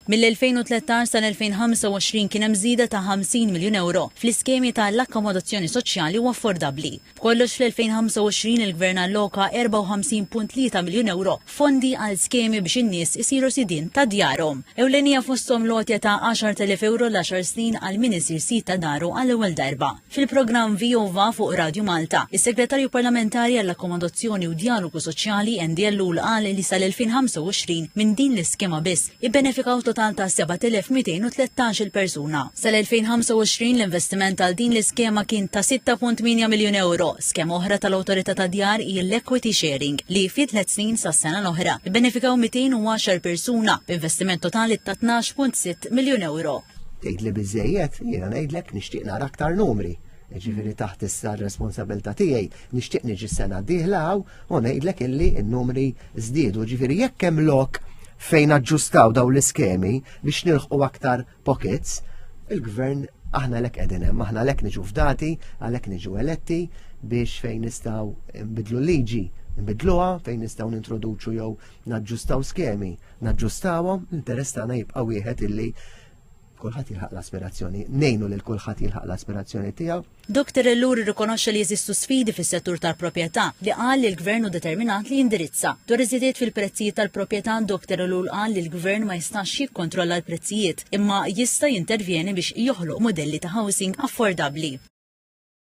Mill-2013 sal-2025 kien hemm żieda ta' 50 miljun euro fl-iskemi tal-akkomodazzjoni soċjali u affordabbli. B'kollox fl-2025 il-Gvern alloka 54.3 miljun euro fondi għal skemi biex in-nies isiru sidien ta' djarhom. Ewlenija fosthom lotja ta' 10,000 euro l-10 snin għal min isir sit ta' daru għall-ewwel darba. Fil-programm Vjova fuq Radio Malta, is-Segretarju Parlamentari għall-Akkomodazzjoni u Dialogu Soċjali NDL qal li sal-2025 minn din l-iskema biss ibbenefikaw total ta' 7,213 persuna. Sal-2025 l-investiment għal din l-iskema kien ta' 6.8 miljun euro. Skema oħra tal-Awtorità ta' Djar hija l-Equity Sharing li fi 3 snin sas-sena l-oħra ibbenefikaw 210 persuna b'investiment totali ta' 12.6 miljun euro. Tgħid li biżejjed, jiena ngħidlek nixtieq nara aktar numri. Ġifieri taħt issa r-responsabilità tiegħi nixtieq niġi s-sena d-dieħla u ngħidlek illi n-numri żdiedu. Ġifieri jekk hemm lok fejn aġġustaw daw l-iskemi biex nilħqu aktar pockets, il-Gvern aħna lek qegħdin hemm, aħna lek niġu f'dati, għalhekk niġu eletti biex fejn nistgħu nbidlu liġi, nbidluha, fejn nistgħu nintroduċu jew naġġustaw skemi, naġġustawhom, l-interess tagħna jibqa' wieħed illi kulħadd jilħaq l-aspirazzjoni, ngħinu lil kulħadd jilħaq l-aspirazzjoni tiegħu. Dr. Ellur irrikonoxxa li jeżistu sfidi fis-settur tal-proprjetà li qal li l-Gvern hu determinat li jindirizza. Dwar iżidiet fil-prezzijiet tal-proprjetà, Dr. Ellur qal li l-Gvern ma jistax jikkontrolla l-prezzijiet imma jista' jintervjeni biex joħloq modelli ta' housing affordabbli.